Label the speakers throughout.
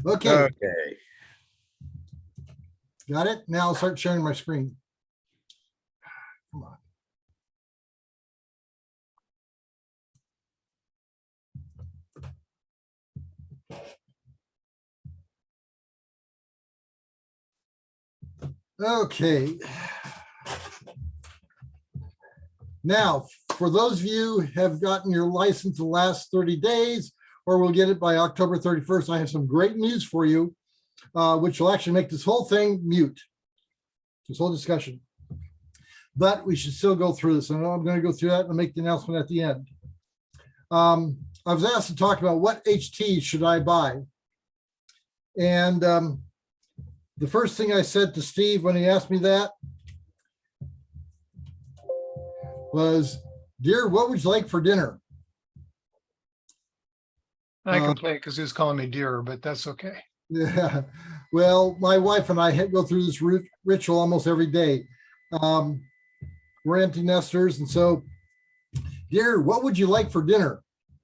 Speaker 1: Okay,
Speaker 2: Okay.
Speaker 1: got it. Now I'll start sharing my screen. Come on. Okay. Now, for those of you who have gotten your license the last 30 days, or will get it by October 31st, I have some great news for you, which will actually make this whole thing mute, this whole discussion. But we should still go through this. I know I'm going to go through that and make the announcement at the end. I was asked to talk about what HT should I buy. And the first thing I said to Steve when he asked me that was, dear, what would you like for dinner?
Speaker 3: I complain because he was calling me dear, but that's okay.
Speaker 1: Yeah, well, my wife and I go through this ritual almost every day. We're empty nesters, and so, dear, what would you like for dinner?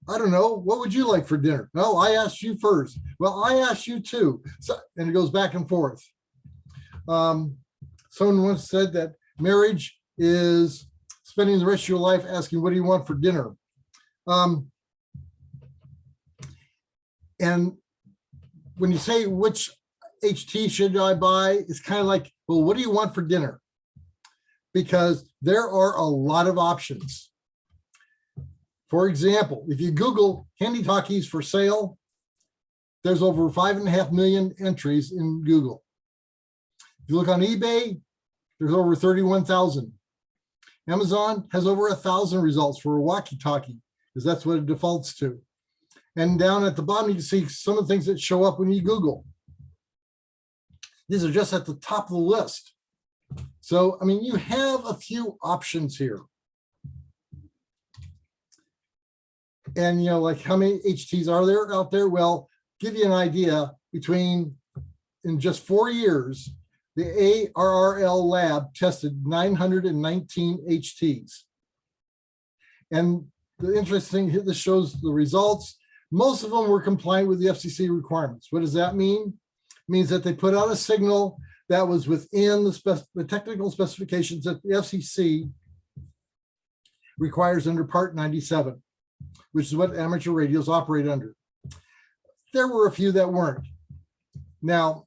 Speaker 1: I don't know. What would you like for dinner? No, I asked you first. Well, I asked you too. So, and it goes back and forth. Someone once said that marriage is spending the rest of your life asking, what do you want for dinner? And when you say which HT should I buy, it's kind of like, well, what do you want for dinner? Because there are a lot of options. For example, if you Google handy talkies for sale, there's over 5.5 million entries in Google. If you look on eBay, there's over 31,000. Amazon has over 1,000 results for a walkie-talkie, because that's what it defaults to. And down at the bottom, you can see some of the things that show up when you Google. These are just at the top of the list. So, I mean, you have a few options here. And, you know, like how many HTs are there out there? Well, give you an idea, in just 4 years, the ARRL lab tested 919 HTs. And the interesting thing, this shows the results. Most of them were compliant with the FCC requirements. What does that mean? It means that they put out a signal that was within the technical specifications that the FCC requires under Part 97, which is what amateur radios operate under. There were a few that weren't. Now,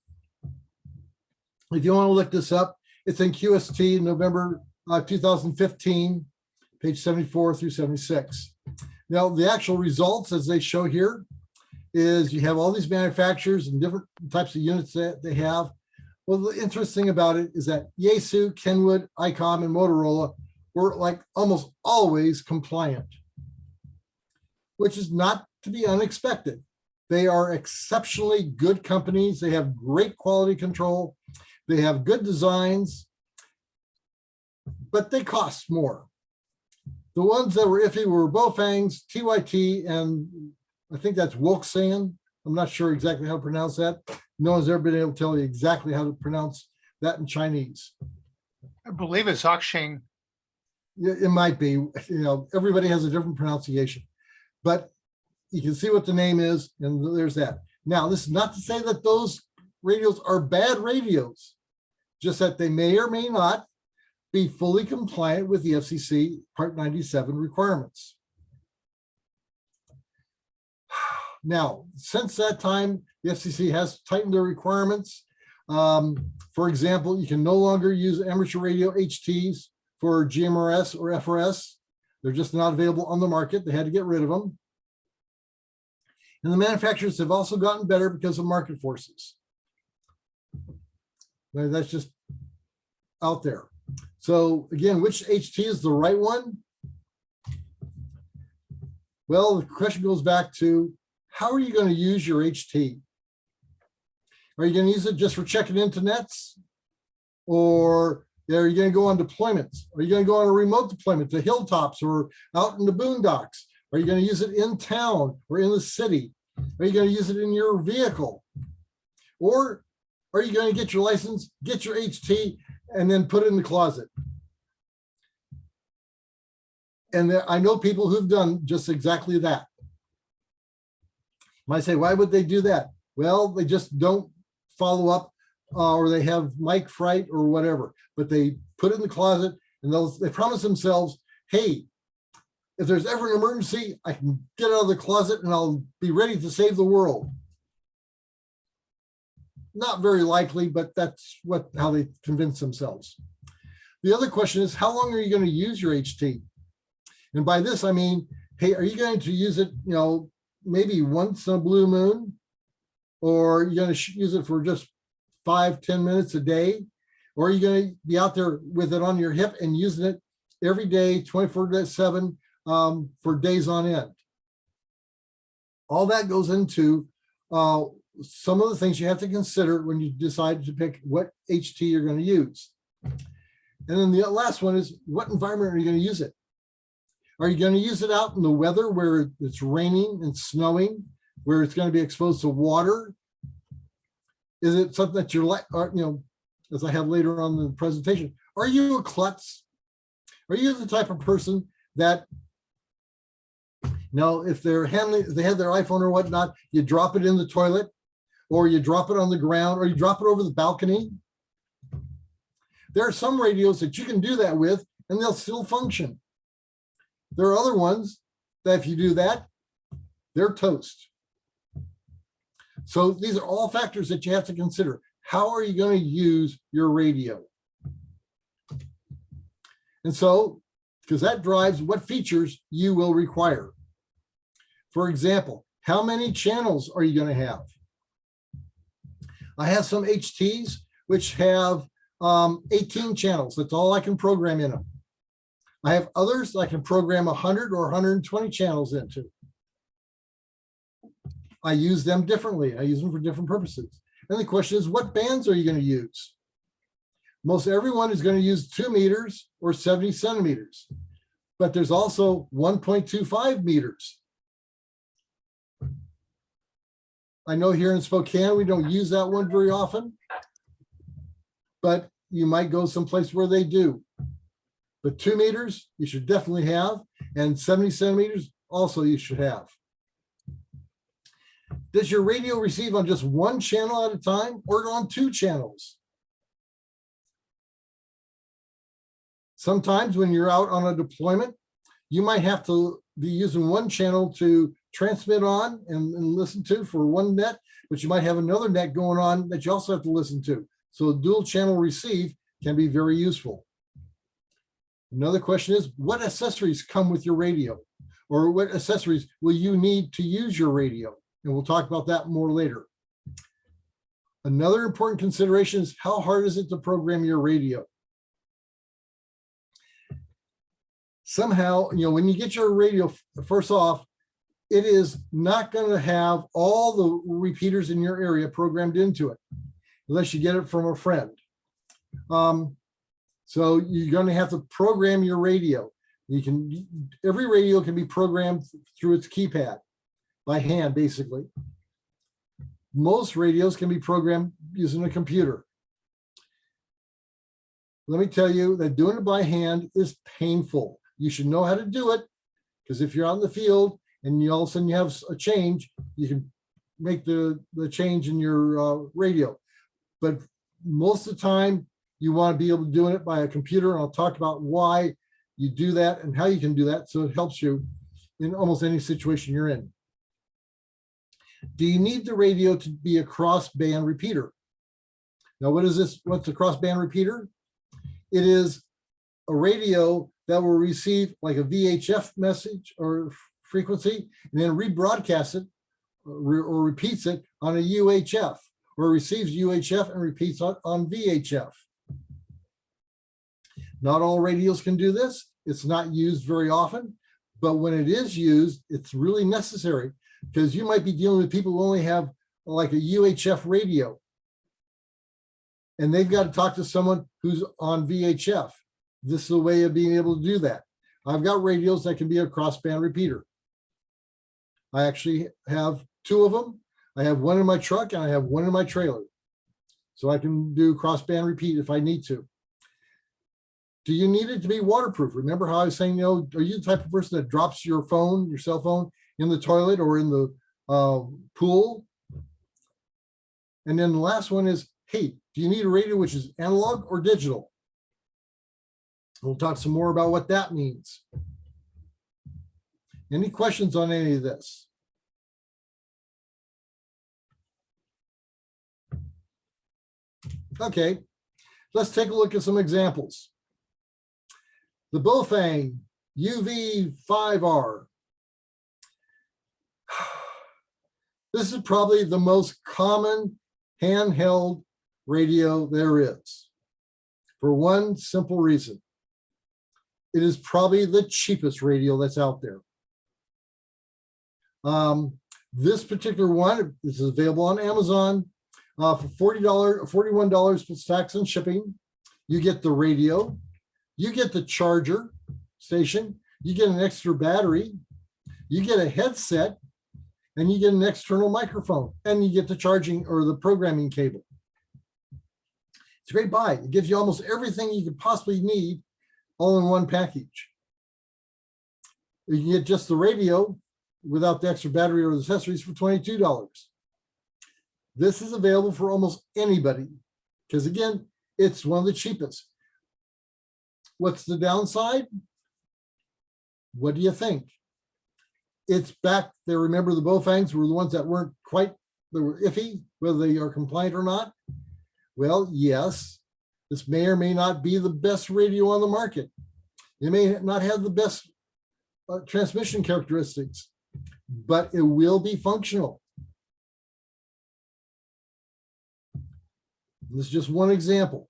Speaker 1: if you want to look this up, it's in QST November 2015, page 74 through 76. Now, the actual results, as they show here, is you have all these manufacturers and different types of units that they have. Well, the interesting about it is that Yaesu, Kenwood, ICOM, and Motorola were like almost always compliant, which is not to be unexpected. They are exceptionally good companies. They have great quality control. They have good designs, but they cost more. The ones that were iffy were Baofeng's, TYT, and I think that's Wolfsand. I'm not sure exactly how to pronounce that. No one's ever been able to tell you exactly how to pronounce that in Chinese.
Speaker 3: I believe it's Hoxing.
Speaker 1: It might be, you know, everybody has a different pronunciation, but you can see what the name is, and there's that. Now, this is not to say that those radios are bad radios, just that they may or may not be fully compliant with the FCC Part 97 requirements. Now, since that time, the FCC has tightened their requirements. For example, you can no longer use amateur radio HTs for GMRS or FRS. They're just not available on the market. They had to get rid of them. And the manufacturers have also gotten better because of market forces. That's just out there. So again, which HT is the right one? Well, the question goes back to, how are you going to use your HT? Are you going to use it just for checking into nets? Or are you going to go on deployments? Are you going to go on a remote deployment to hilltops or out in the boondocks? Are you going to use it in town or in the city? Are you going to use it in your vehicle? Or are you going to get your license, get your HT, and then put it in the closet? And I know people who've done just exactly that. You might say, why would they do that? Well, they just don't follow up, or they have mic fright or whatever, but they put it in the closet and they promise themselves, hey, if there's ever an emergency, I can get out of the closet and I'll be ready to save the world. Not very likely, but that's how they convince themselves. The other question is, how long are you going to use your HT? And by this, I mean, hey, are you going to use it, maybe once in a blue moon? Or are you going to use it for just 5-10 minutes a day? Or are you going to be out there with it on your hip and using it every day, 24/7, for days on end? All that goes into some of the things you have to consider when you decide to pick what HT you're going to use. And then the last one is, what environment are you going to use it? Are you going to use it out in the weather where it's raining and snowing, where it's going to be exposed to water? Is it something that you're like, as I have later on in the presentation, are you a klutz? Are you the type of person that, if they have their iPhone or whatnot, you drop it in the toilet, or you drop it on the ground, or you drop it over the balcony? There are some radios that you can do that with and they'll still function. There are other ones that if you do that, they're toast. So these are all factors that you have to consider. How are you going to use your radio? And so, because that drives what features you will require. For example, how many channels are you going to have? I have some HTs which have 18 channels. That's all I can program in them. I have others I can program 100 or 120 channels into. I use them differently. I use them for different purposes. And the question is, what bands are you going to use? Most everyone is going to use 2 meters or 70 centimeters, but there's also 1.25 meters. I know here in Spokane, we don't use that one very often, but you might go someplace where they do. But 2 meters, you should definitely have, and 70 centimeters also you should have. Does your radio receive on just one channel at a time or on 2 channels? Sometimes when you're out on a deployment, you might have to be using one channel to transmit on and listen to for one net, but you might have another net going on that you also have to listen to. So dual channel receive can be very useful. Another question is, what accessories come with your radio? Or what accessories will you need to use your radio? And we'll talk about that more later. Another important consideration is, how hard is it to program your radio? Somehow, when you get your radio, first off, it is not going to have all the repeaters in your area programmed into it, unless you get it from a friend. So you're going to have to program your radio. Every radio can be programmed through its keypad by hand, basically. Most radios can be programmed using a computer. Let me tell you that doing it by hand is painful. You should know how to do it, because if you're out in the field and all of a sudden you have a change, you can make the change in your radio. But most of the time, you want to be able to do it by a computer, and I'll talk about why you do that and how you can do that, so it helps you in almost any situation you're in. Do you need the radio to be a cross-band repeater? Now, what is this? What's a cross-band repeater? It is a radio that will receive like a VHF message or frequency and then rebroadcast it or repeats it on a UHF, or receives UHF and repeats on VHF. Not all radios can do this. It's not used very often, but when it is used, it's really necessary, because you might be dealing with people who only have like a UHF radio, and they've got to talk to someone who's on VHF. This is a way of being able to do that. I've got radios that can be a crossband repeater. I actually have 2 of them. I have one in my truck and I have one in my trailer. So I can do crossband repeat if I need to. Do you need it to be waterproof? Remember how I was saying, are you the type of person that drops your cell phone in the toilet or in the pool? And then the last one is, hey, do you need a radio which is analog or digital? We'll talk some more about what that means. Any questions on any of this? Okay, let's take a look at some examples. The Bofang UV5R. This is probably the most common handheld radio there is, for one simple reason. It is probably the cheapest radio that's out there. This particular one, this is available on Amazon for $41 plus tax and shipping. You get the radio, you get the charger station, you get an extra battery, you get a headset, and you get an external microphone, and you get the charging or the programming cable. It's a great buy. It gives you almost everything you could possibly need all in one package. You can get just the radio without the extra battery or the accessories for $22. This is available for almost anybody because, again, it's one of the cheapest. What's the downside? What do you think? It's back there. Remember, the Bofangs were the ones that weren't quite, they were iffy, whether they are compliant or not. Well, yes, this may or may not be the best radio on the market. It may not have the best transmission characteristics, but it will be functional. This is just one example.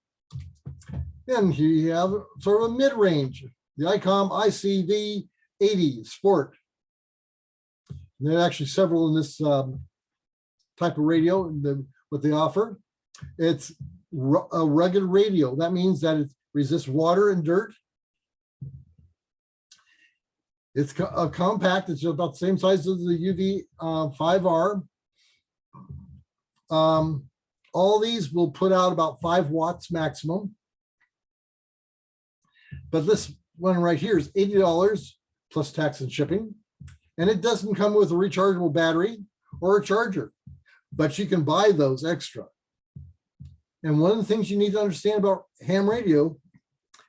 Speaker 1: And here you have sort of a mid-range, the ICOM ICV 80 Sport. And there are actually several in this type of radio, what they offer. It's a rugged radio. That means that it resists water and dirt. It's a compact. It's about the same size as the UV5R. All these will put out about 5 watts maximum. But this one right here is $80 plus tax and shipping. And it doesn't come with a rechargeable battery or a charger, but you can buy those extra. And one of the things you need to understand about ham radio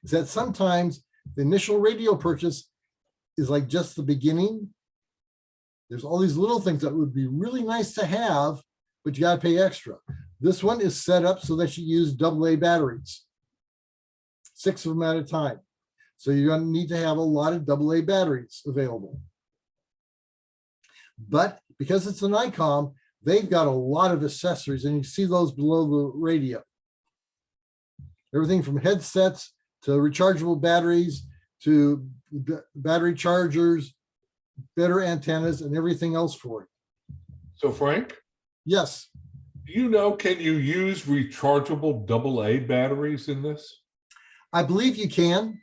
Speaker 1: is that sometimes the initial radio purchase is like just the beginning. There's all these little things that would be really nice to have, but you got to pay extra. This one is set up so that you use AA batteries, 6 of them at a time. So you're going to need to have a lot of AA batteries available. But because it's an ICOM, they've got a lot of accessories, and you see those below the radio. Everything from headsets to rechargeable batteries to battery chargers, better antennas, and everything else for it.
Speaker 2: So Frank,
Speaker 1: Yes,
Speaker 2: do you know, can you use rechargeable AA batteries in this?
Speaker 1: I believe you can.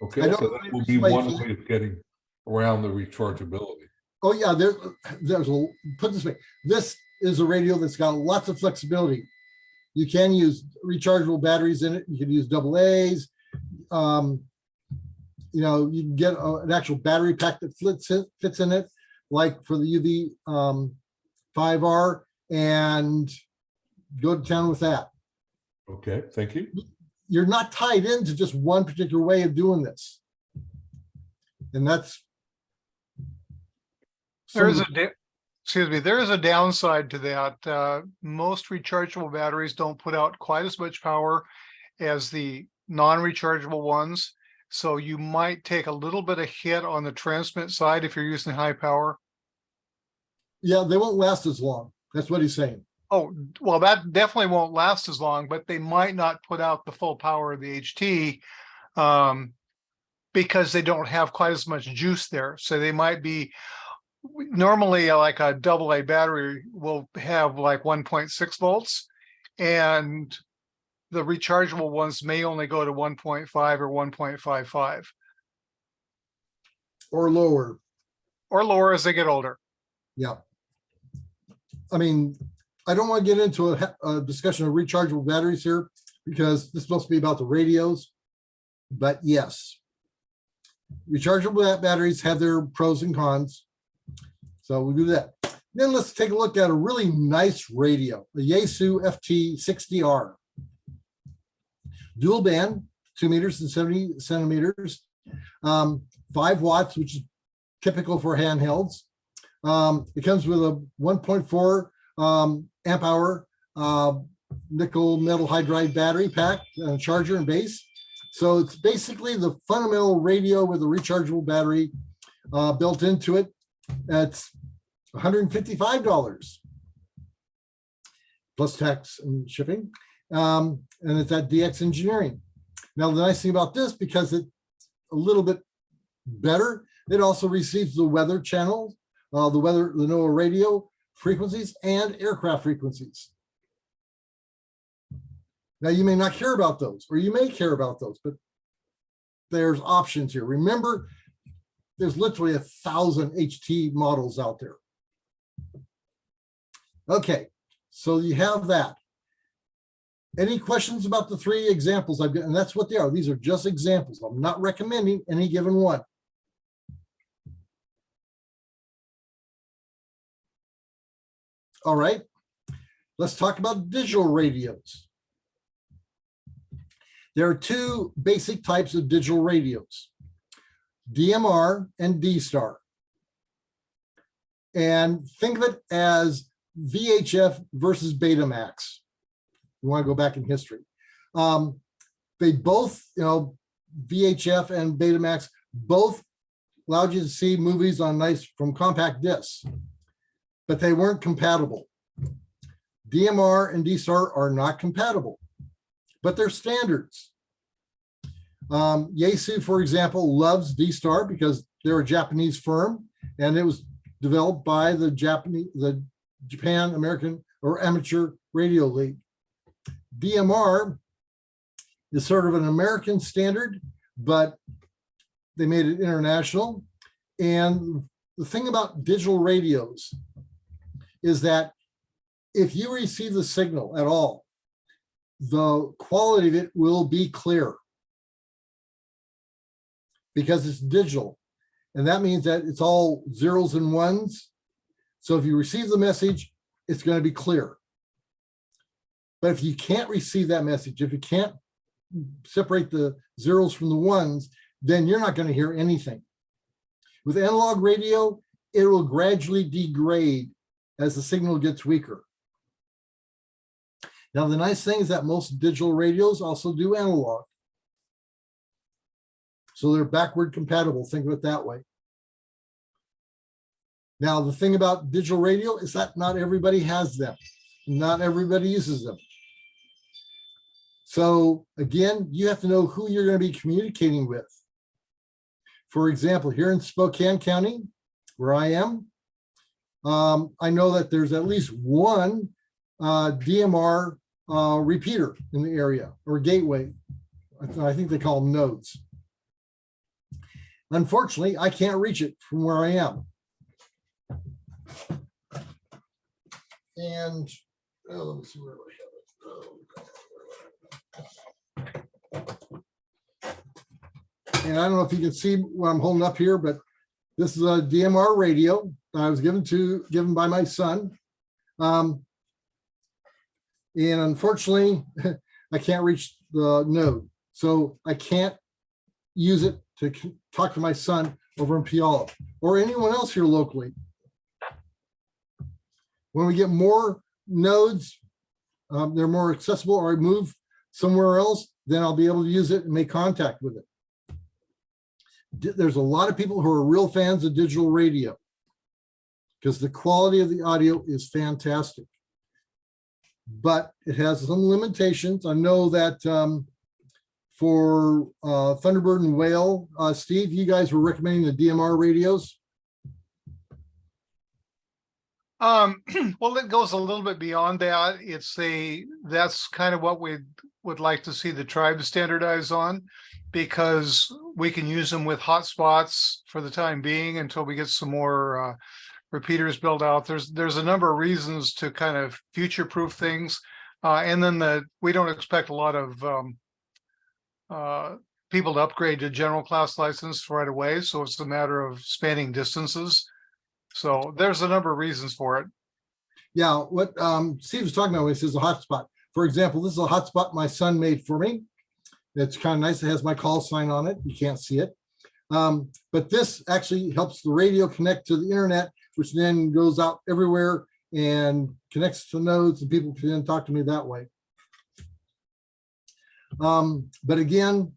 Speaker 2: Okay,
Speaker 1: I don't
Speaker 2: so
Speaker 1: know
Speaker 2: that will
Speaker 1: if
Speaker 2: be
Speaker 1: it's like
Speaker 2: one
Speaker 1: you-
Speaker 2: way of getting around the rechargeability.
Speaker 1: Oh yeah, there's a, put it this way, this is a radio that's got lots of flexibility. You can use rechargeable batteries in it. You can use AA's. You know, you can get an actual battery pack that fits in it, like for the UV5R, and go to town with that.
Speaker 2: Okay, thank you.
Speaker 1: You're not tied into just one particular way of doing this. And that's
Speaker 3: There is there is a downside to that. Most rechargeable batteries don't put out quite as much power as the non-rechargeable ones. So you might take a little bit of hit on the transmit side if you're using high power.
Speaker 1: yeah, they won't last as long. That's what he's saying.
Speaker 3: Oh, well, that definitely won't last as long, but they might not put out the full power of the HT because they don't have quite as much juice there. So they might be, normally like a AA battery will have like 1.6 volts, and the rechargeable ones may only go to 1.5 or 1.55
Speaker 1: Or lower.
Speaker 3: or lower as they get older.
Speaker 1: Yeah. I mean, I don't want to get into a discussion of rechargeable batteries here because this is supposed to be about the radios. But yes, rechargeable batteries have their pros and cons. So we'll do that. Then let's take a look at a really nice radio, the Yaesu FT60R. Dual band, 2 meters and 70 centimeters, 5 watts, which is typical for handhelds. It comes with a 1.4 amp hour nickel metal hydride battery pack, charger and base. So it's basically the fundamental radio with a rechargeable battery built into it. That's $155 plus tax and shipping. And it's at DX Engineering. Now, the nice thing about this, because it's a little bit better, it also receives the weather channel, the NOAA radio frequencies and aircraft frequencies. Now, you may not care about those, or you may care about those, but there's options here. Remember, there's literally 1,000 HT models out there. Okay, so you have that. Any questions about the 3 examples I've got? And that's what they are. These are just examples. I'm not recommending any given one. All right, let's talk about digital radios. There are 2 basic types of digital radios, DMR and D-Star. And think of it as VHF versus Betamax. You want to go back in history. They both, VHF and Betamax both allowed you to see movies on from compact discs, but they weren't compatible. DMR and D-Star are not compatible, but they're standards. Yaesu, for example, loves D-Star because they're a Japanese firm, and it was developed by the Japan American or Amateur Radio League. DMR is sort of an American standard, but they made it international. And the thing about digital radios is that if you receive the signal at all, the quality of it will be clear because it's digital. And that means that it's all zeros and ones. So if you receive the message, it's going to be clear. But if you can't receive that message, if you can't separate the zeros from the ones, then you're not going to hear anything. With analog radio, it will gradually degrade as the signal gets weaker. Now, the nice thing is that most digital radios also do analog. So they're backward compatible, think of it that way. Now, the thing about digital radio is that not everybody has them. Not everybody uses them. So again, you have to know who you're going to be communicating with. For example, here in Spokane County, where I am, I know that there's at least one DMR repeater in the area, or gateway. I think they call them nodes. Unfortunately, I can't reach it from where I am. And let me see where I have it. And I don't know if you can see what I'm holding up here, but this is a DMR radio that I was given by my son. And unfortunately, I can't reach the node. So I can't use it to talk to my son over in Puyallup or anyone else here locally. When we get more nodes, they're more accessible, or I move somewhere else, then I'll be able to use it and make contact with it. There's a lot of people who are real fans of digital radio because the quality of the audio is fantastic, but it has some limitations. I know that for Thunderbird and Whale, Steve, you guys were recommending the DMR radios.
Speaker 3: Well, it goes a little bit beyond that. That's kind of what we would like to see the tribe standardize on, because we can use them with hotspots for the time being until we get some more repeaters built out. There's a number of reasons to kind of future-proof things, and then we don't expect a lot of people to upgrade to general class license right away. So it's a matter of spanning distances. So there's a number of reasons for it.
Speaker 1: Yeah, what Steve was talking about when he says a hotspot. For example, this is a hotspot my son made for me. It's kind of nice. It has my call sign on it. You can't see it. But this actually helps the radio connect to the internet, which then goes out everywhere and connects to nodes, and people can then talk to me that way. But again,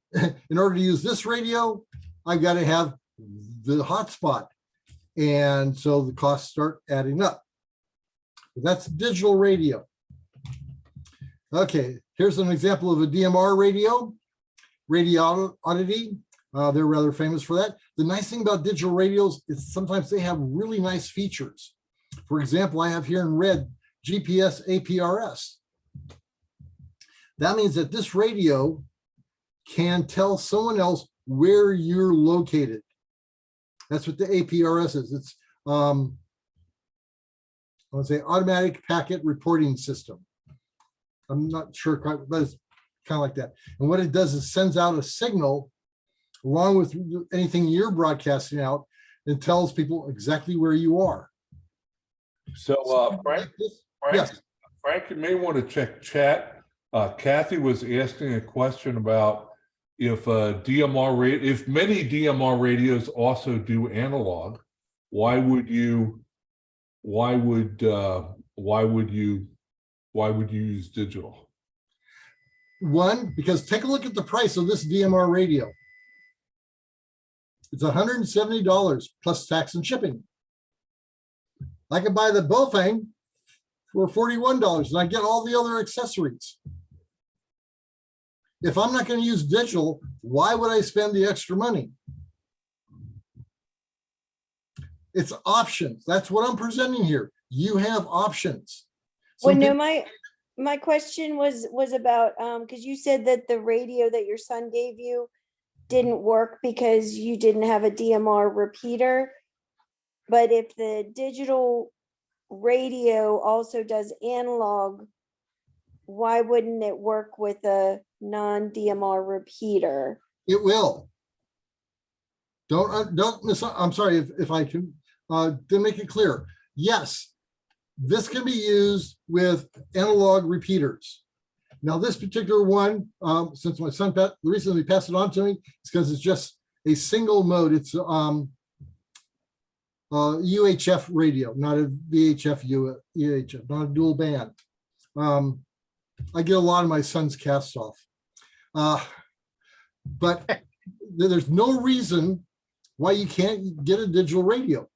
Speaker 1: in order to use this radio, I've got to have the hotspot. And so the costs start adding up. That's digital radio. Okay, here's an example of a DMR radio, Radio Oddity. They're rather famous for that. The nice thing about digital radios is sometimes they have really nice features. For example, I have here in red GPS APRS. That means that this radio can tell someone else where you're located. That's what the APRS is. It's I would say automatic packet reporting system. I'm not sure quite, but it's kind of like that. And what it does is sends out a signal along with anything you're broadcasting out and tells people exactly where you are.
Speaker 2: So Frank,
Speaker 1: Yes.
Speaker 2: Frank, you may want to check chat. Kathy was asking a question about if if many DMR radios also do analog, why would you use digital?
Speaker 1: One, because take a look at the price of this DMR radio. It's $170 plus tax and shipping. I could buy the Bofang for $41 and I get all the other accessories. If I'm not going to use digital, why would I spend the extra money? It's options. That's what I'm presenting here. You have options.
Speaker 4: Well,
Speaker 1: Some
Speaker 4: no,
Speaker 1: people-
Speaker 4: my question was about, because you said that the radio that your son gave you didn't work because you didn't have a DMR repeater. But if the digital radio also does analog, why wouldn't it work with a non-DMR repeater?
Speaker 1: It will. Don't miss. I'm sorry if I can to make it clear. Yes, this can be used with analog repeaters. Now, this particular one, since my son, the reason he passed it on to me is because it's just a single mode. It's UHF radio, not a VHF UHF, not a dual band. I get a lot of my son's casts off. But there's no reason why you can't get a digital radio.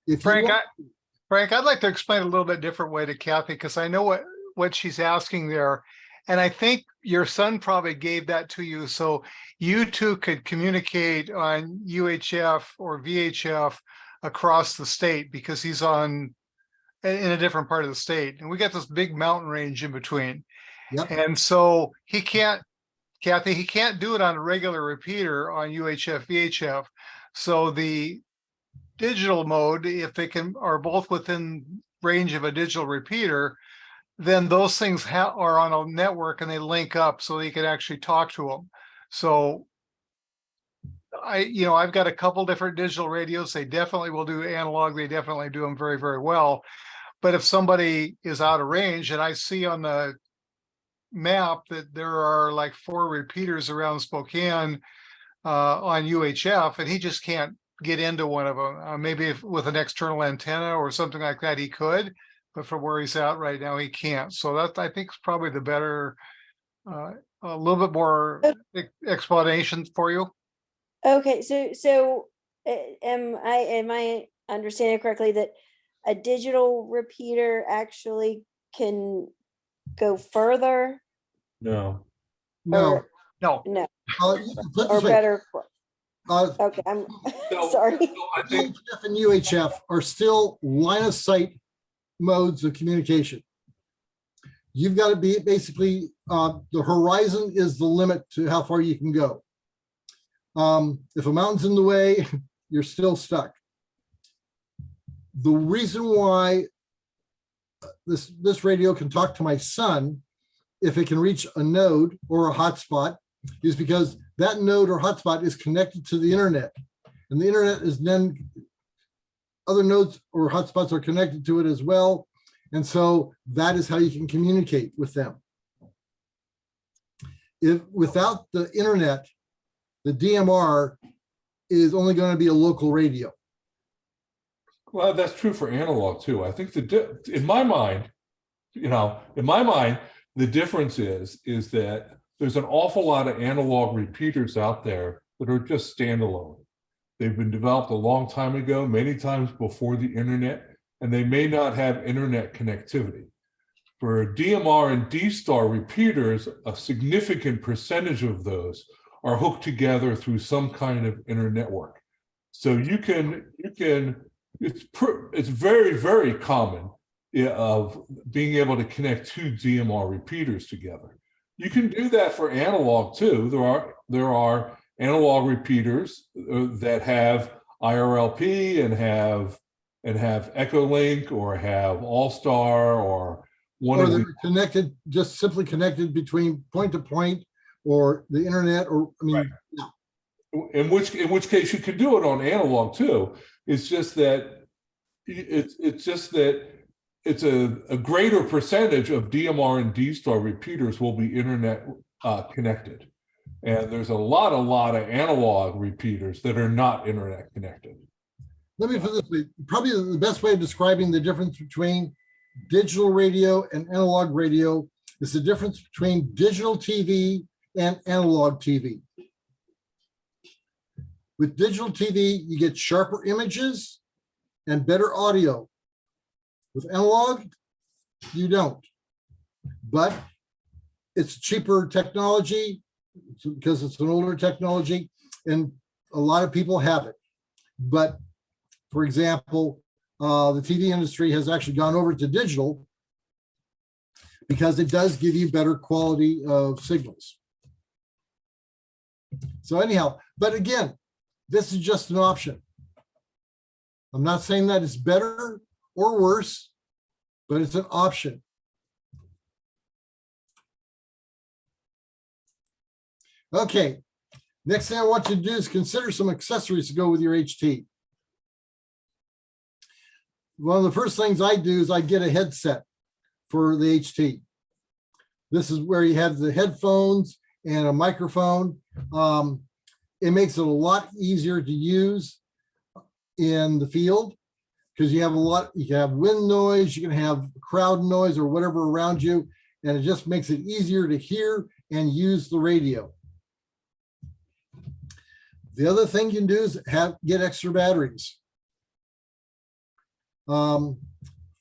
Speaker 1: If
Speaker 3: Frank,
Speaker 1: you
Speaker 3: Frank, I'd like to explain a little bit different way to Kathy, because I know what she's asking there. And I think your son probably gave that to you so you two could communicate on UHF or VHF across the state, because he's in a different part of the state. And we got this big mountain range in between.
Speaker 1: Yep.
Speaker 3: And so he can't, Kathy, he can't do it on a regular repeater on UHF, VHF. So the digital mode, if they are both within range of a digital repeater, then those things are on a network and they link up so you can actually talk to them. So I've got a couple different digital radios. They definitely will do analog. They definitely do them very, very well. But if somebody is out of range, and I see on the map that there are like 4 repeaters around Spokane on UHF, and he just can't get into one of them. Maybe with an external antenna or something like that, he could, but from where he's at right now, he can't. So that, I think, is probably the better, a little bit more explanation for you.
Speaker 4: Okay, so am I understanding correctly that a digital repeater actually can go further?
Speaker 2: No.
Speaker 1: no,
Speaker 3: No,
Speaker 4: No,
Speaker 1: put it this
Speaker 4: or
Speaker 1: way,
Speaker 4: better?
Speaker 1: uh,
Speaker 4: Okay, I'm
Speaker 2: So-
Speaker 4: sorry.
Speaker 2: I think
Speaker 1: VHF and UHF are still line of sight modes of communication. You've got to be basically, the horizon is the limit to how far you can go. If a mountain's in the way, you're still stuck. The reason why this radio can talk to my son, if it can reach a node or a hotspot, is because that node or hotspot is connected to the internet. And the internet is then other nodes or hotspots are connected to it as well. And so that is how you can communicate with them. If without the internet, the DMR is only going to be a local radio.
Speaker 2: Well, that's true for analog too. I think in my mind, the difference is that there's an awful lot of analog repeaters out there that are just standalone. They've been developed a long time ago, many times before the internet, and they may not have internet connectivity. For DMR and D-Star repeaters, a significant percentage of those are hooked together through some kind of internetwork. So it's very, very common of being able to connect two DMR repeaters together. You can do that for analog too. There are analog repeaters that have IRLP and have Echolink or have All-Star or one
Speaker 1: Or
Speaker 2: of
Speaker 1: they're
Speaker 2: the
Speaker 1: connected, just simply connected between point to point or the internet, or I mean,
Speaker 2: right. in which case you can do it on analog too. It's just that it's a greater percentage of DMR and D-Star repeaters will be internet connected. And there's a lot of analog repeaters that are not internet connected.
Speaker 1: let me put it this way. Probably the best way of describing the difference between digital radio and analog radio is the difference between digital TV and analog TV. With digital TV, you get sharper images and better audio. With analog, you don't. But it's cheaper technology because it's an older technology, and a lot of people have it. But for example, the TV industry has actually gone over to digital because it does give you better quality of signals. So anyhow, but again, this is just an option. I'm not saying that it's better or worse, but it's an option. Okay, next thing I want you to do is consider some accessories to go with your HT. One of the first things I do is I get a headset for the HT. This is where you have the headphones and a microphone. It makes it a lot easier to use in the field because you can have wind noise, you can have crowd noise or whatever around you, and it just makes it easier to hear and use the radio. The other thing you can do is get extra batteries. For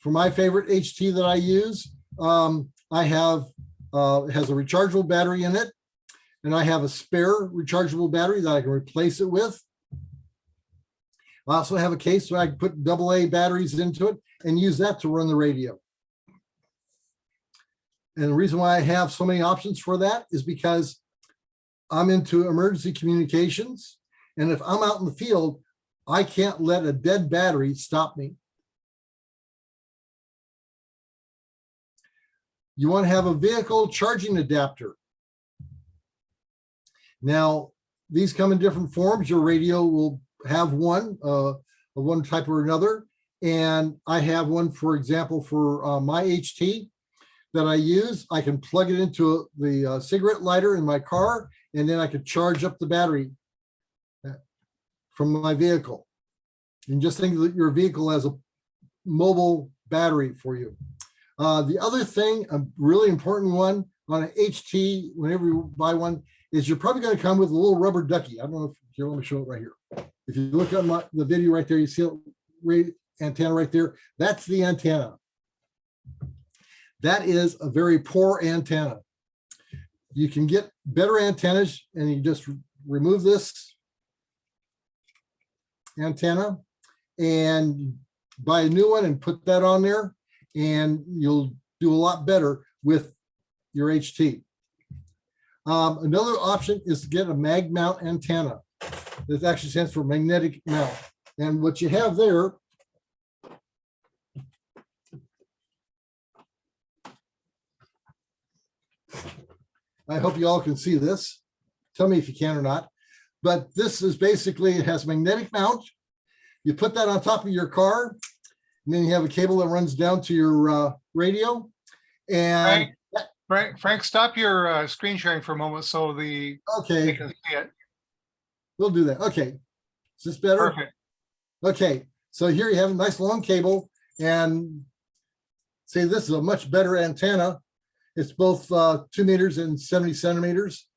Speaker 1: my favorite HT that I use, I have it has a rechargeable battery in it, and I have a spare rechargeable battery that I can replace it with. I also have a case where I can put AA batteries into it and use that to run the radio. And the reason why I have so many options for that is because I'm into emergency communications. And if I'm out in the field, I can't let a dead battery stop me. You want to have a vehicle charging adapter. Now, these come in different forms. Your radio will have one of one type or another. And I have one, for example, for my HT that I use. I can plug it into the cigarette lighter in my car, and then I could charge up the battery from my vehicle. And just think that your vehicle has a mobile battery for you. The other thing, a really important one on an HT, whenever you buy one, is you're probably going to come with a little rubber ducky. I don't know if here, let me show it right here. If you look at the video right there, you see a antenna right there. That's the antenna. That is a very poor antenna. You can get better antennas, and you just remove this antenna and buy a new one and put that on there, and you'll do a lot better with your HT. Another option is to get a mag mount antenna. This actually stands for magnetic mount. And what you have there I hope you all can see this. Tell me if you can or not. But this is basically, it has magnetic mount. You put that on top of your car, and then you have a cable that runs down to your radio. And
Speaker 3: Frank, stop your screen sharing for a moment so they
Speaker 1: okay,
Speaker 3: can see it.
Speaker 1: we'll do that. Okay, is this better?
Speaker 3: Perfect.
Speaker 1: Okay, so here you have a nice long cable, and see, this is a much better antenna. It's both 2 meters and 70 centimeters.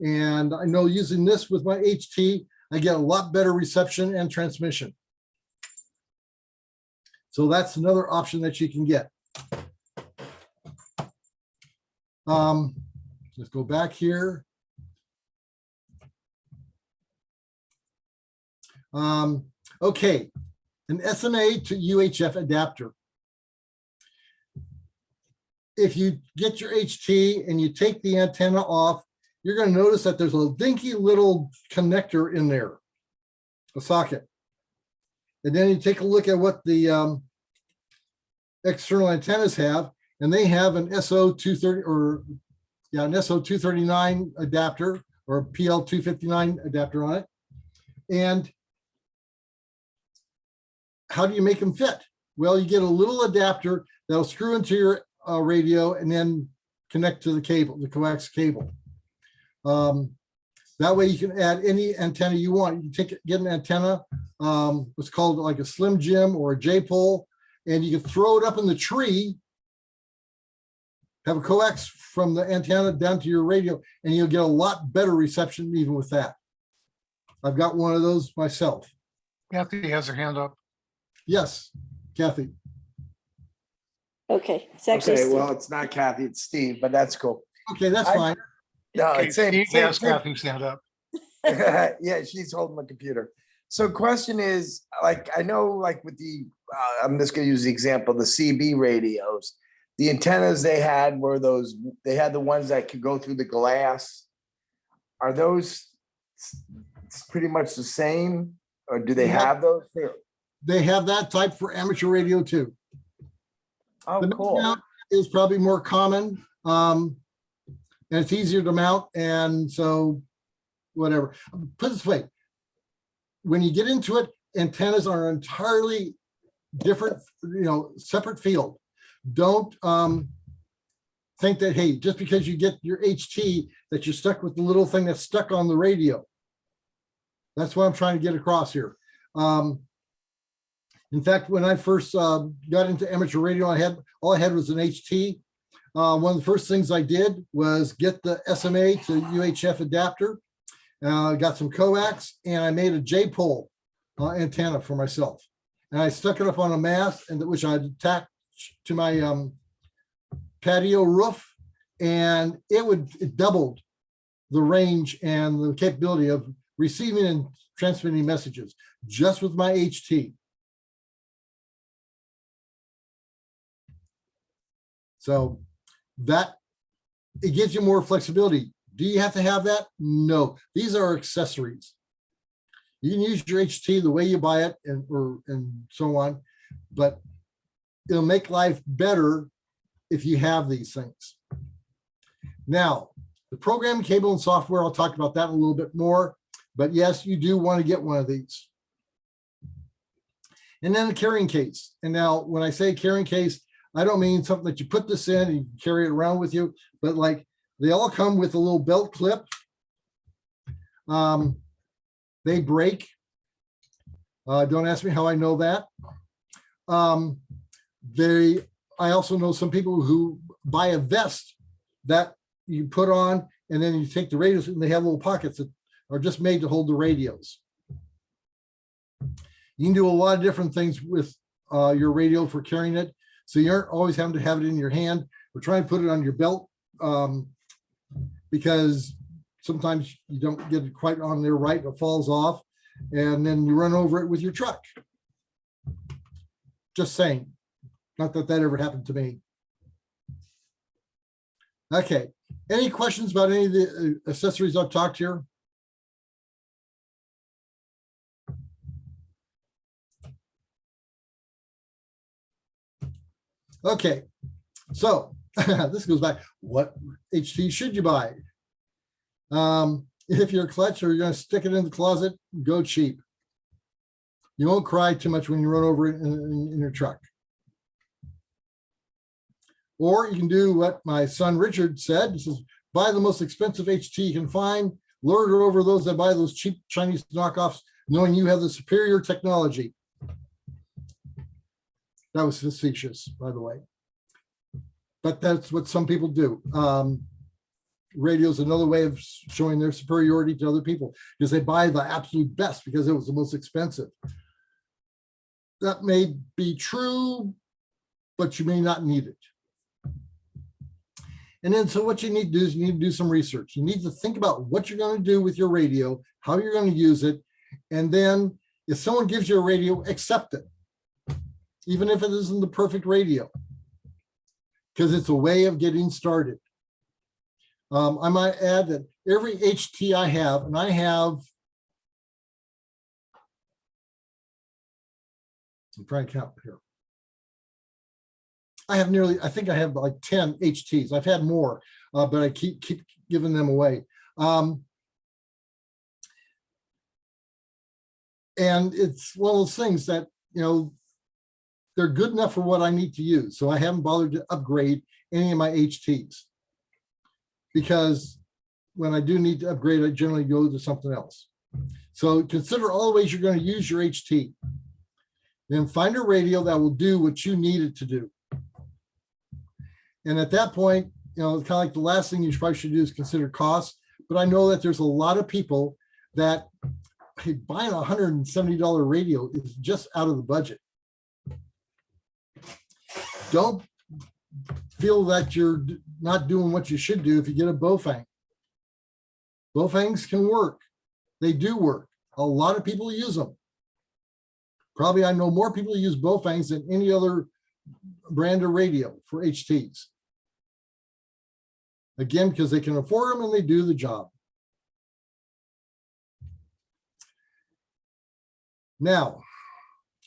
Speaker 1: And I know using this with my HT, I get a lot better reception and transmission. So that's another option that you can get. Let's go back here. Okay, an SMA to UHF adapter. If you get your HT and you take the antenna off, you're going to notice that there's a dinky little connector in there, a socket. And then you take a look at what the external antennas have, and they have an SO230 or an SO239 adapter or PL259 adapter on it. And how do you make them fit? Well, you get a little adapter that'll screw into your radio and then connect to the cable, the coax cable. That way you can add any antenna you want. You can get an antenna, what's called like a Slim Jim or a J-pole, and you can throw it up in the tree, have a coax from the antenna down to your radio, and you'll get a lot better reception even with that. I've got one of those myself.
Speaker 3: Kathy has her hand up.
Speaker 1: Yes, Kathy.
Speaker 4: Okay, it's actually
Speaker 5: Okay,
Speaker 4: Steve.
Speaker 5: well, it's not Kathy, it's Steve, but that's cool.
Speaker 1: Okay, that's
Speaker 5: I-
Speaker 1: fine.
Speaker 5: No,
Speaker 3: Okay,
Speaker 5: it's same.
Speaker 3: Steve
Speaker 5: same-
Speaker 3: has
Speaker 5: same-
Speaker 3: Kathy's hand up.
Speaker 5: Yeah, she's holding the computer. So question is, like, I know like with the, I'm just gonna use the example, the CB radios, the antennas they had were those, they had the ones that could go through the glass. Are those pretty much the same, or do they
Speaker 1: Yeah.
Speaker 5: have those?
Speaker 1: They have that type for amateur radio too.
Speaker 5: Oh,
Speaker 1: The
Speaker 5: cool.
Speaker 1: mount is probably more common, and it's easier to mount, and so whatever. Put it this way, when you get into it, antennas are entirely different, separate field. Don't think that, hey, just because you get your HT, that you're stuck with the little thing that's stuck on the radio. That's what I'm trying to get across here. In fact, when I first got into amateur radio, all I had was an HT. One of the first things I did was get the SMA to UHF adapter, got some coax, and I made a J-pole antenna for myself. And I stuck it up on a mast, and which I attached to my patio roof, and it doubled the range and the capability of receiving and transmitting messages just with my HT. So that it gives you more flexibility. Do you have to have that? No, these are accessories. You can use your HT the way you buy it and so on, but it'll make life better if you have these things. Now, the programming cable and software, I'll talk about that a little bit more, but yes, you do want to get one of these. And then the carrying case. And now when I say carrying case, I don't mean something that you put this in and you carry it around with you, but like they all come with a little belt clip. They break. Don't ask me how I know that. I also know some people who buy a vest that you put on and then you take the radios and they have little pockets that are just made to hold the radios. You can do a lot of different things with your radio for carrying it. So you aren't always having to have it in your hand. We're trying to put it on your belt because sometimes you don't get it quite on there right, it falls off, and then you run over it with your truck. Just saying, not that that ever happened to me. Okay, any questions about any of the accessories I've talked here? Okay, so this goes back. What HT should you buy? If you're a clutch or you're going to stick it in the closet, go cheap. You won't cry too much when you run over in your truck. Or you can do what my son Richard said. He says, buy the most expensive HT you can find, lord it over those that buy those cheap Chinese knockoffs, knowing you have the superior technology. That was facetious, by the way. But that's what some people do. Radio is another way of showing their superiority to other people because they buy the absolute best because it was the most expensive. That may be true, but you may not need it. And then, so what you need to do is you need to do some research. You need to think about what you're going to do with your radio, how you're going to use it. And then if someone gives you a radio, accept it, even if it isn't the perfect radio, because it's a way of getting started. I might add that every HT I have, and I'm trying to count here. I think I have like 10 HTs. I've had more, but I keep giving them away. And it's one of those things that, they're good enough for what I need to use. So I haven't bothered to upgrade any of my HTs because when I do need to upgrade, I generally go to something else. So consider all the ways you're going to use your HT. Then find a radio that will do what you need it to do. And at that point, kind of like the last thing you probably should do is consider cost. But I know that there's a lot of people that buying a $170 radio is just out of the budget. Don't feel that you're not doing what you should do if you get a Bofang. Bofangs can work. They do work. A lot of people use them. Probably I know more people use Bofangs than any other brand of radio for HTs. Again, because they can afford them and they do the job. Now,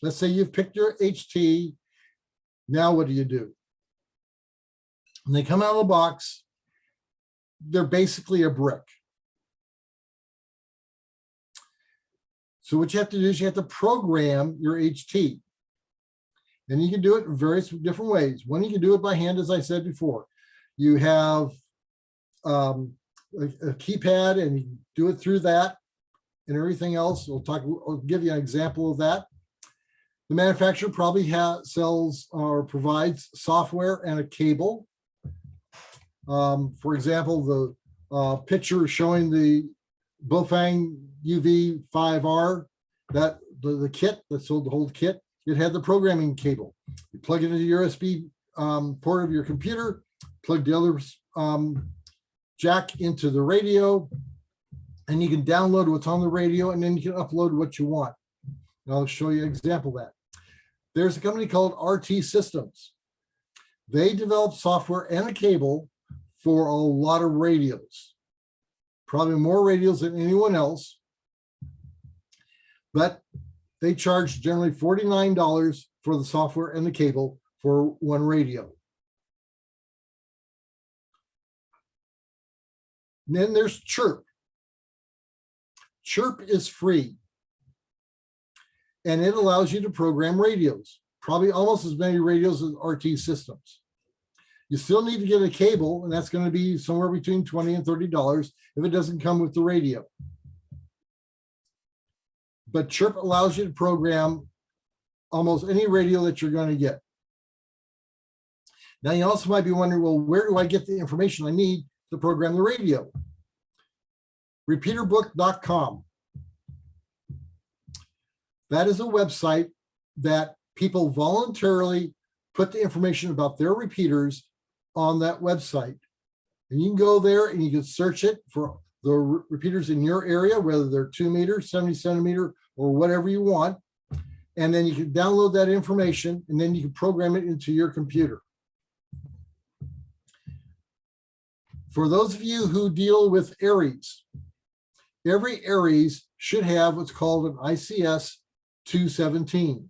Speaker 1: let's say you've picked your HT. Now what do? When they come out of the box, they're basically a brick. So what you have to do is you have to program your HT. And you can do it in various different ways. One, you can do it by hand, as I said before. You have a keypad and you do it through that and everything else. I'll give you an example of that. The manufacturer probably sells or provides software and a cable. For example, the picture showing the Bofang UV5R, that the kit that sold the whole kit, it had the programming cable. You plug it into the USB port of your computer, plug the other jack into the radio, and you can download what's on the radio, and then you can upload what you want. And I'll show you an example of that. There's a company called RT Systems. They develop software and a cable for a lot of radios, probably more radios than anyone else, but they charge generally $49 for the software and the cable for one radio. And then there's Chirp. Chirp is free, and it allows you to program radios, probably almost as many radios as RT Systems. You still need to get a cable, and that's going to be somewhere between $20 and $30 if it doesn't come with the radio. But Chirp allows you to program almost any radio that you're going to get. Now, you also might be wondering, well, where do I get the information I need to program the radio? Repeaterbook.com. That is a website that people voluntarily put the information about their repeaters on that website. And you can go there and you can search it for the repeaters in your area, whether they're 2 meters, 70 centimeter, or whatever you want. And then you can download that information and then you can program it into your computer. For those of you who deal with Aries, every Aries should have what's called an ICS 217.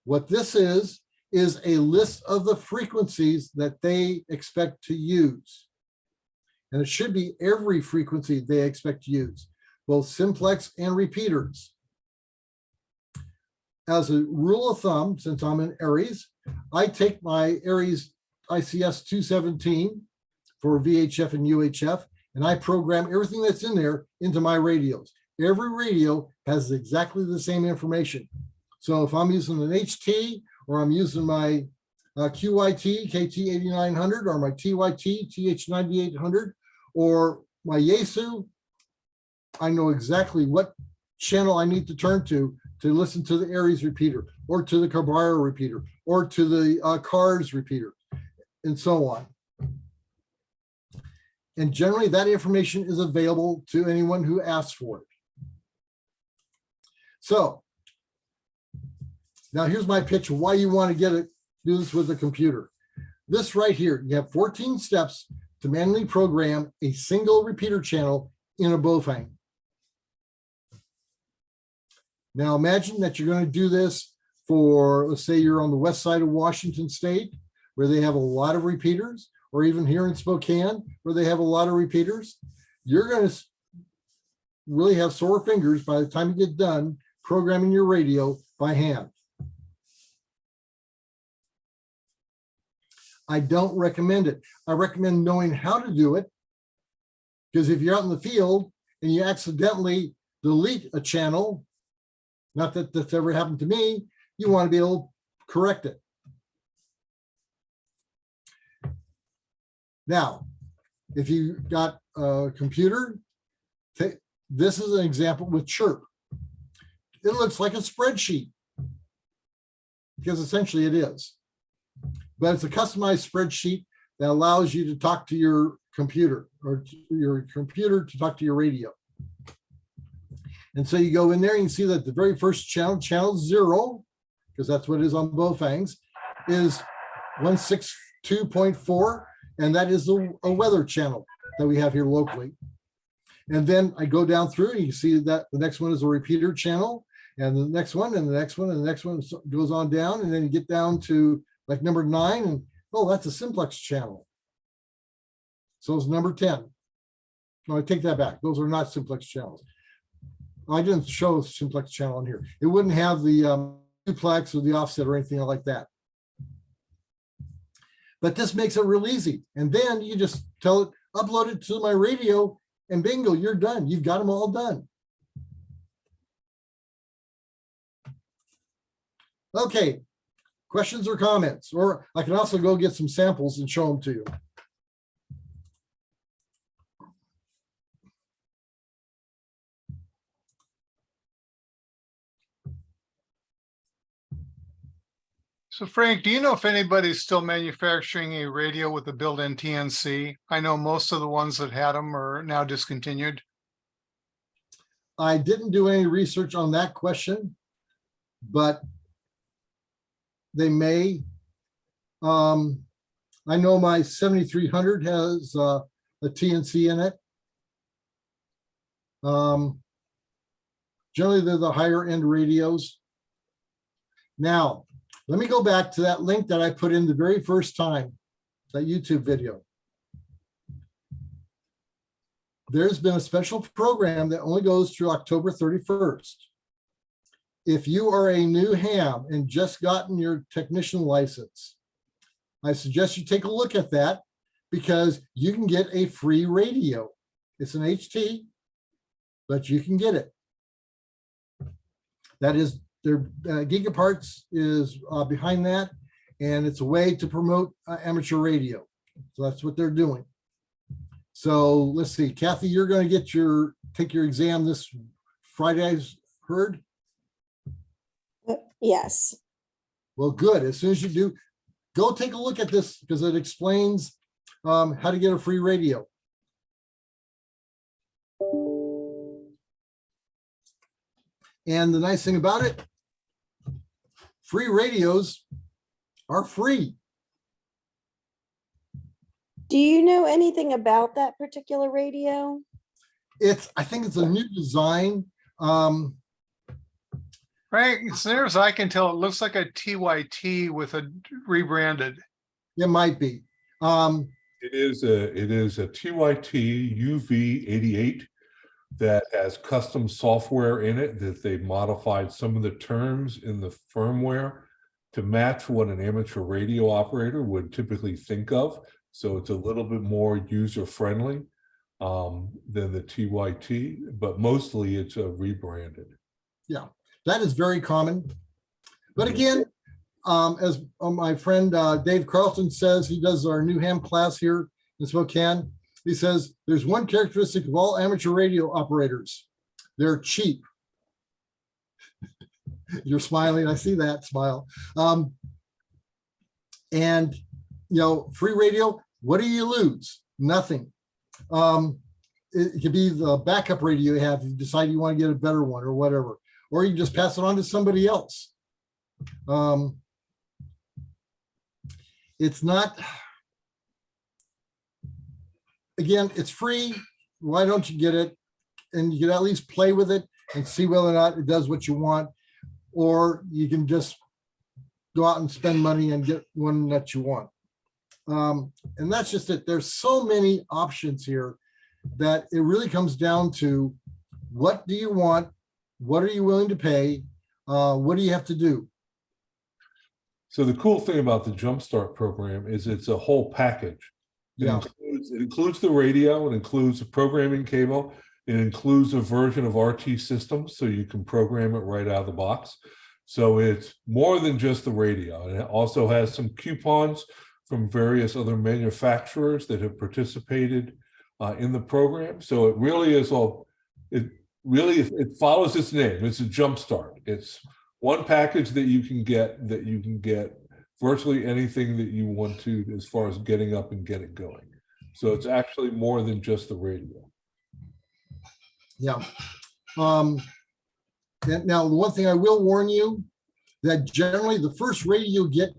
Speaker 1: What this is a list of the frequencies that they expect to use. And it should be every frequency they expect to use, both simplex and repeaters. as a rule of thumb, since I'm in Aries, I take my Aries ICS 217 for VHF and UHF, and I program everything that's in there into my radios. Every radio has exactly the same information. So if I'm using an HT, or I'm using my QYT KT8900, or my TYT TH9800, or my Yaesu, I know exactly what channel I need to turn to listen to the Aries repeater, or to the Cabrera repeater, or to the Cars repeater, and so on. And generally that information is available to anyone who asks for it. So now here's my pitch of why you want to do this with a computer. This right here, you have 14 steps to manually program a single repeater channel in a Bofang. Now imagine that you're going to do this for, let's say you're on the west side of Washington State, where they have a lot of repeaters, or even here in Spokane, where they have a lot of repeaters. You're going to really have sore fingers by the time you get done programming your radio by hand. I don't recommend it. I recommend knowing how to do it, because if you're out in the field and you accidentally delete a channel, not that that's ever happened to me, you want to be able to correct it. Now, if you got a computer, this is an example with Chirp. It looks like a spreadsheet, because essentially it is. But it's a customized spreadsheet that allows you to talk to your computer, or to your computer to talk to your radio. And so you go in there and you see that the very first channel, channel 0, because that's what it is on Bofangs, is 162.4, and that is a weather channel that we have here locally. And then I go down through and you see that the next one is a repeater channel, and the next one, and the next one, and the next one goes on down, and then you get down to like number 9, and oh, that's a simplex channel. So it's number 10. No, I take that back. Those are not simplex channels. I didn't show a simplex channel in here. It wouldn't have the duplex or the offset or anything like that. But this makes it real easy. And then you just tell it, upload it to my radio, and bingo, you're done. You've got them all done. Okay, questions or comments? Or I can also go get some samples and show them to you.
Speaker 3: So Frank, do you know if anybody's still manufacturing a radio with a built-in TNC? I know most of the ones that had them are now discontinued.
Speaker 1: I didn't do any research on that question, but they may. I know my 7300 has a TNC in it. Generally, they're the higher end radios. Now, let me go back to that link that I put in the very first time, that YouTube video. There's been a special program that only goes through October 31st. If you are a new ham and just gotten your technician license, I suggest you take a look at that, because you can get a free radio. It's an HT, but you can get it. That is, their Gigaparts is behind that, and it's a way to promote amateur radio. So that's what they're doing. So let's see, Kathy, you're going to get take your exam this Friday, I heard?
Speaker 4: Yes.
Speaker 1: Well, good. As soon as you do, go take a look at this, because it explains how to get a free radio. And the nice thing about it, free radios are free.
Speaker 4: Do you know anything about that particular radio?
Speaker 1: I think it's a new design.
Speaker 3: Frank, as near as I can tell, it looks like a TYT with a rebranded.
Speaker 1: It might be.
Speaker 2: It is a TYT UV88 that has custom software in it that they modified some of the terms in the firmware to match what an amateur radio operator would typically think of. So it's a little bit more user-friendly than the TYT, but mostly it's rebranded.
Speaker 1: Yeah, that is very common. But again, as my friend Dave Carlton says, he does our New Ham class here in Spokane. He says, there's one characteristic of all amateur radio operators. They're cheap. You're smiling. I see that smile. And, you know, free radio, what do you lose? Nothing. It could be the backup radio you have if you decide you want to get a better one or whatever, or you just pass it on to somebody else. It's not, again, it's free. Why don't you get it? And you can at least play with it and see whether or not it does what you want, or you can just go out and spend money and get one that you want. And that's just it. There's so many options here that it really comes down to what do you want? What are you willing to pay? What do you have to do?
Speaker 2: So the cool thing about the Jumpstart program is it's a whole package.
Speaker 1: Yeah.
Speaker 2: It includes the radio, it includes the programming cable, it includes a version of RT systems, so you can program it right out of the box. So it's more than just the radio. And it also has some coupons from various other manufacturers that have participated in the program. So it really is it follows its name. It's a Jumpstart. It's one package that you can get virtually anything that you want to as far as getting up and getting going. So it's actually more than just the radio.
Speaker 1: Yeah. And now, the one thing I will warn you, that generally the first radio you get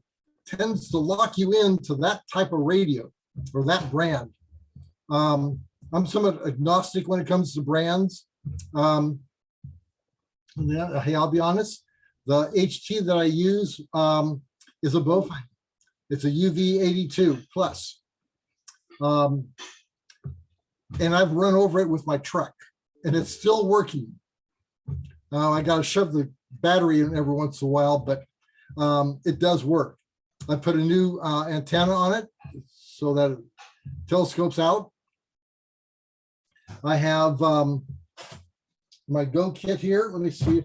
Speaker 1: tends to lock you into that type of radio or that brand. I'm somewhat agnostic when it comes to brands. Hey, I'll be honest, the HT that I use is a Bowfang. It's a UV82 plus. And I've run over it with my truck and it's still working. I got to shove the battery in every once in a while, but it does work. I put a new antenna on it so that it telescopes out. I have my Go kit here. Let me see.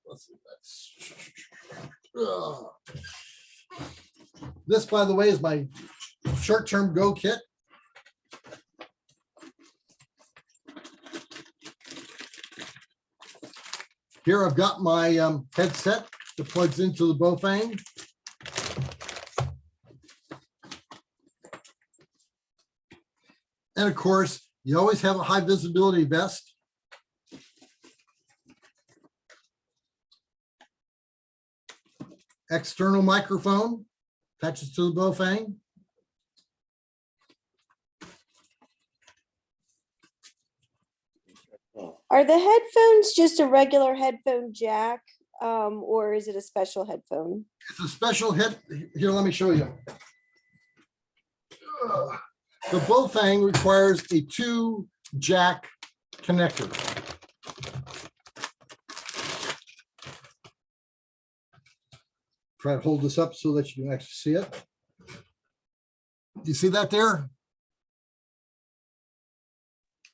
Speaker 1: Let's see. This, by the way, is my short-term Go kit. Here I've got my headset that plugs into the Bowfang. And of course, you always have a high visibility vest. External microphone attaches to the Bowfang.
Speaker 4: Are the headphones just a regular headphone jack, or is it a special headphone?
Speaker 1: It's a special head. Here, let me show you. The Bowfang requires a 2-jack connector. Try to hold this up so that you can actually see it. Do you see that there?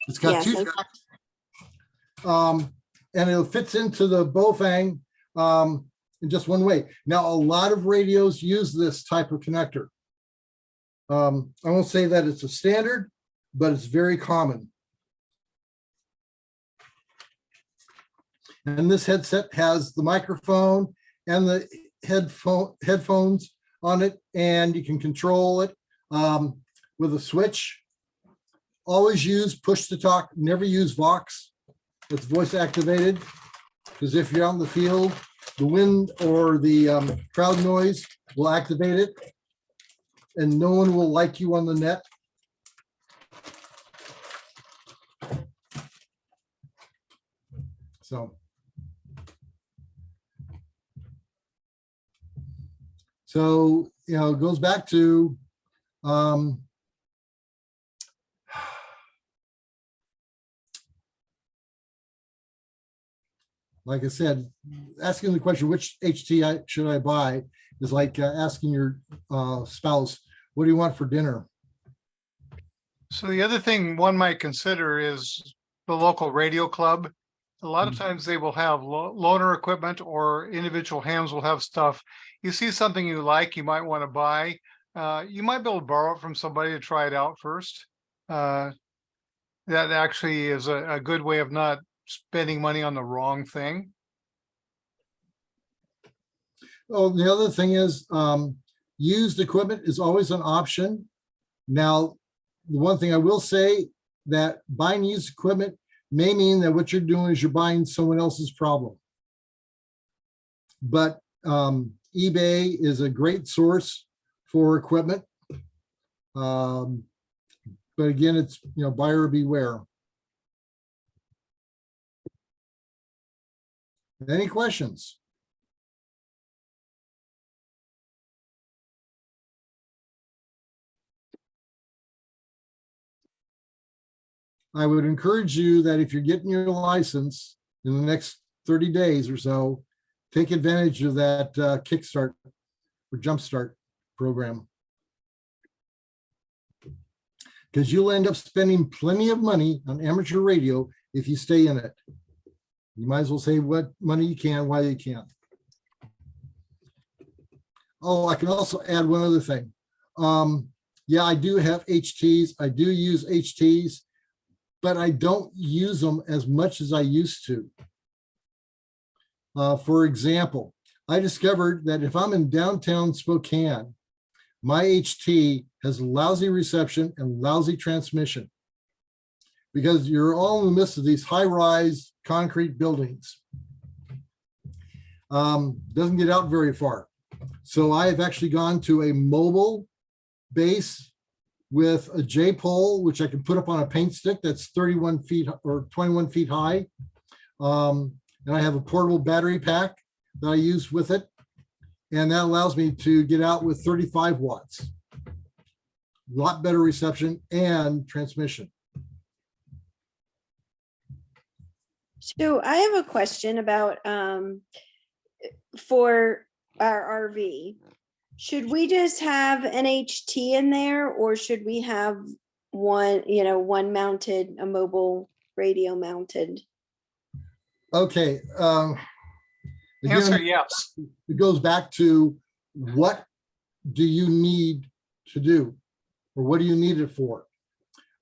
Speaker 1: It's got
Speaker 4: Yes,
Speaker 1: 2 jacks. And it fits into the Bowfang in just one way. Now, a lot of radios use this type of connector. I won't say that it's a standard, but it's very common. And this headset has the microphone and the headphones on it, and you can control it with a switch. Always use push to talk, never use Vox. It's voice activated, because if you're out in the field, the wind or the crowd noise will activate it, and no one will like you on the net. So, you know, it goes back to like I said, asking the question, which HT should I buy, is like asking your spouse, what do you want for dinner?
Speaker 3: So the other thing one might consider is the local radio club. A lot of times they will have loaner equipment, or individual hams will have stuff. You see something you like, you might want to buy. You might be able to borrow it from somebody to try it out first. That actually is a good way of not spending money on the wrong thing.
Speaker 1: Oh, the other thing is, used equipment is always an option. Now, the one thing I will say, that buying used equipment may mean that what you're doing is you're buying someone else's problem. But eBay is a great source for equipment. But again, it's, buyer beware. Any questions? I would encourage you that if you're getting your license in the next 30 days or so, take advantage of that Kickstart or Jumpstart program. Because you'll end up spending plenty of money on amateur radio if you stay in it. You might as well save what money you can while you can. Oh, I can also add one other thing. Yeah, I do have HTs. I do use HTs, but I don't use them as much as I used to. For example, I discovered that if I'm in downtown Spokane, my HT has lousy reception and lousy transmission, because you're all in the midst of these high-rise concrete buildings. Doesn't get out very far. So I have actually gone to a mobile base with a J pole, which I can put up on a paint stick that's 31 feet or 21 feet high. And I have a portable battery pack that I use with it. And that allows me to get out with 35 watts. A lot better reception and transmission.
Speaker 4: So I have a question about for our RV. Should we just have an HT in there, or should we have one mounted, a mobile radio mounted?
Speaker 1: Okay.
Speaker 3: Answer
Speaker 1: Again,
Speaker 3: yes.
Speaker 1: it goes back to, what do you need to do, or what do you need it for?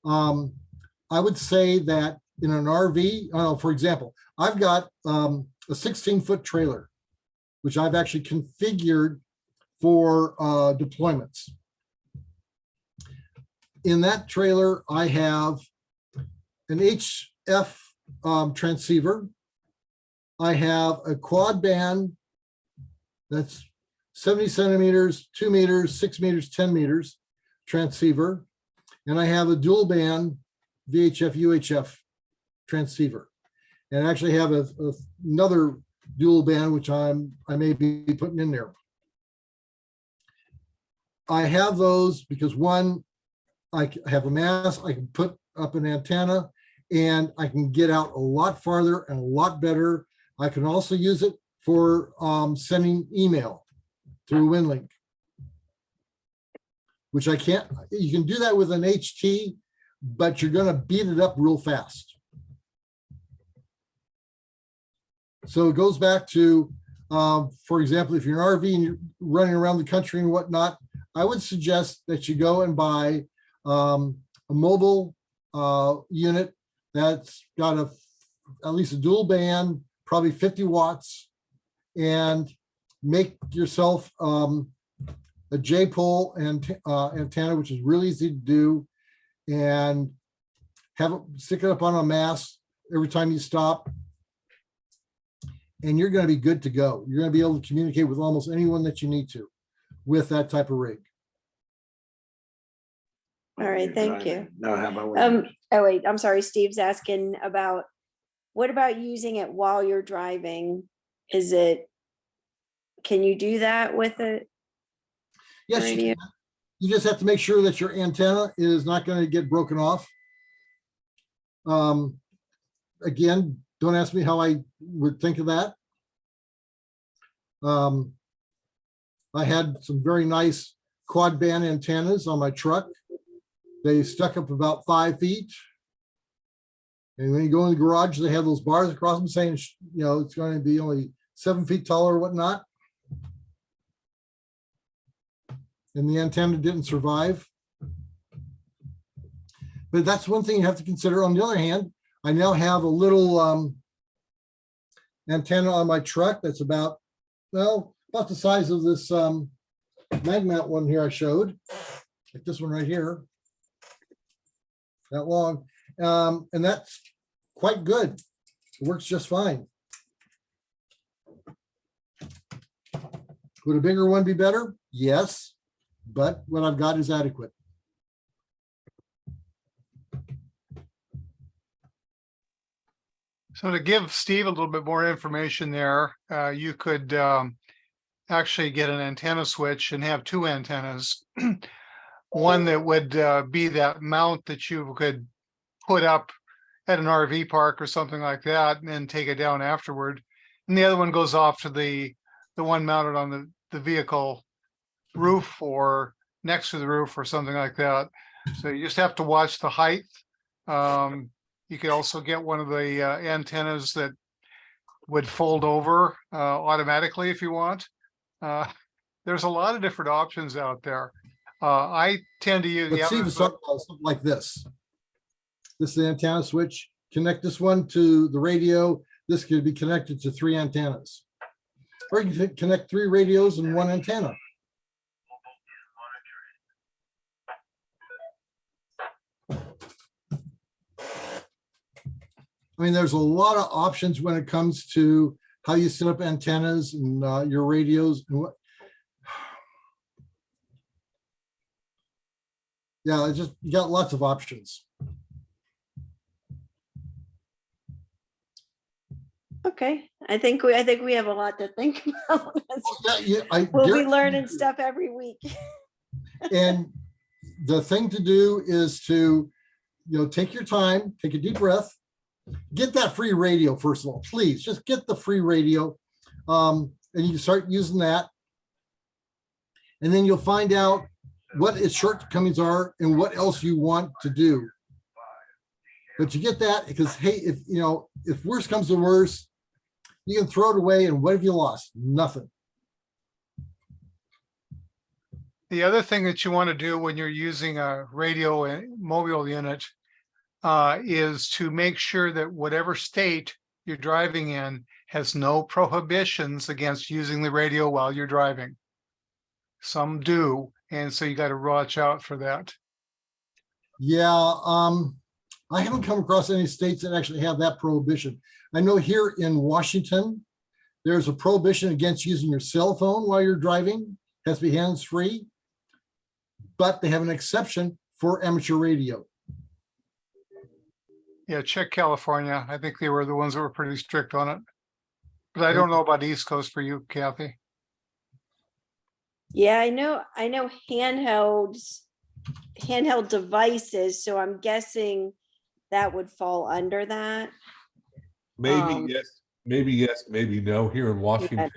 Speaker 1: I would say that in an RV, for example, I've got a 16-foot trailer, which I've actually configured for deployments. In that trailer, I have an HF transceiver. I have a quad band that's 70 centimeters, 2 meters, 6 meters, 10 meters transceiver. And I have a dual band VHF, UHF transceiver. And I actually have another dual band, which I may be putting in there. I have those because, one, I have a mast, I can put up an antenna, and I can get out a lot farther and a lot better. I can also use it for sending email through WinLink, which I can't. You can do that with an HT, but you're going to beat it up real fast. So it goes back to, for example, if you're an RV and you're running around the country and whatnot, I would suggest that you go and buy a mobile unit that's got at least a dual band, probably 50 watts, and make yourself a J pole and antenna, which is really easy to do, and have it, stick it up on a mast every time you stop, and you're going to be good to go. You're going to be able to communicate with almost anyone that you need to with that type of rig.
Speaker 4: All right, thank you.
Speaker 5: No, how about
Speaker 4: Oh wait, I'm sorry. Steve's asking about, what about using it while you're driving? Can you do that with it?
Speaker 1: Yes,
Speaker 4: Radio?
Speaker 1: you can. You just have to make sure that your antenna is not going to get broken off. Again, Don't ask me how I would think of that. I had some very nice quad band antennas on my truck. They stuck up about 5 feet. And when you go in the garage, they have those bars across them saying, you know, it's going to be only 7 feet tall or whatnot. And the antenna didn't survive. But that's one thing you have to consider. On the other hand, I now have a little antenna on my truck that's about, well, about the size of this mag mount one here I showed, like this one right here, that long. And that's quite good. It works just fine. Would a bigger one be better? Yes, but what I've got is adequate.
Speaker 3: So to give Steve a little bit more information there, you could actually get an antenna switch and have two antennas. One that would be that mount that you could put up at an RV park or something like that, and then take it down afterward. And the other one goes off to the one mounted on the vehicle roof or next to the roof or something like that. So you just have to watch the height. You could also get one of the antennas that would fold over automatically if you want. There's a lot of different options out there. I tend to use
Speaker 1: Let's see if it's something like this. This is the antenna switch. Connect this one to the radio. This could be connected to 3 antennas. Or you can connect 3 radios and 1 antenna. I mean, there's a lot of options when it comes to how you set up antennas and your radios and what. Yeah, it's just, you got lots of options.
Speaker 4: Okay, I think we have a lot to think about. We'll be learning stuff every week.
Speaker 1: And the thing to do is to, you know, take your time, take a deep breath, get that free radio, first of all, please just get the free radio. And you can start using that. And then you'll find out what its shortcomings are and what else you want to do. But you get that because, hey, if you know, if worse comes to worse, you can throw it away, and what have you lost? Nothing.
Speaker 3: The other thing that you want to do when you're using a radio and mobile unit is to make sure that whatever state you're driving in has no prohibitions against using the radio while you're driving. Some do, and so you got to watch out for that.
Speaker 1: Yeah, I haven't come across any states that actually have that prohibition. I know here in Washington, there's a prohibition against using your cell phone while you're driving. It has to be hands-free, but they have an exception for amateur radio.
Speaker 3: Yeah, check California. I think they were the ones that were pretty strict on it. But I don't know about East Coast for you, Kathy.
Speaker 4: Yeah, I know handheld devices, so I'm guessing that would fall under that.
Speaker 2: Maybe yes, maybe no. Here in Washington,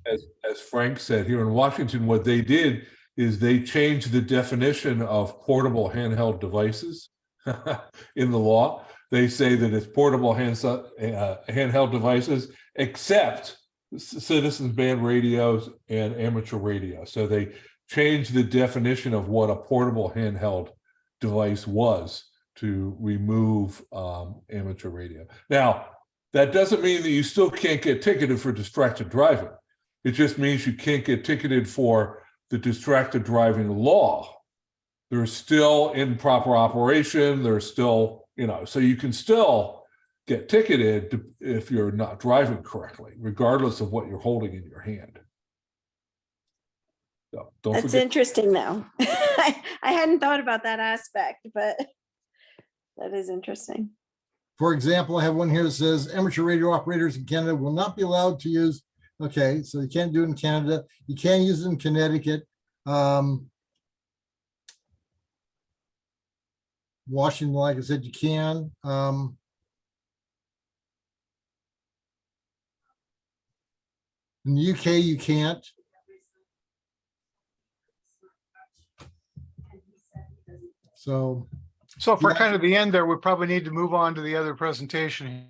Speaker 2: as Frank said, here in Washington, what they did is they changed the definition of portable handheld devices in the law. They say that it's portable handheld devices, except citizens band radios and amateur radio. So they changed the definition of what a portable handheld device was to remove amateur radio. Now, that doesn't mean that you still can't get ticketed for distracted driving. It just means you can't get ticketed for the distracted driving law. They're still in proper operation. They're still, you know, so you can still get ticketed if you're not driving correctly, regardless of what you're holding in your hand. So don't
Speaker 4: That's
Speaker 2: forget.
Speaker 4: interesting, though. I hadn't thought about that aspect, but that is interesting.
Speaker 1: For example, I have one here that says amateur radio operators in Canada will not be allowed to use. Okay, so you can't do it in Canada. You can use it in Connecticut. Washington, like I said, you can. In the UK, you can't. So,
Speaker 3: So if we're
Speaker 1: Yeah.
Speaker 3: kind of the end there, we probably need to move on to the other presentation.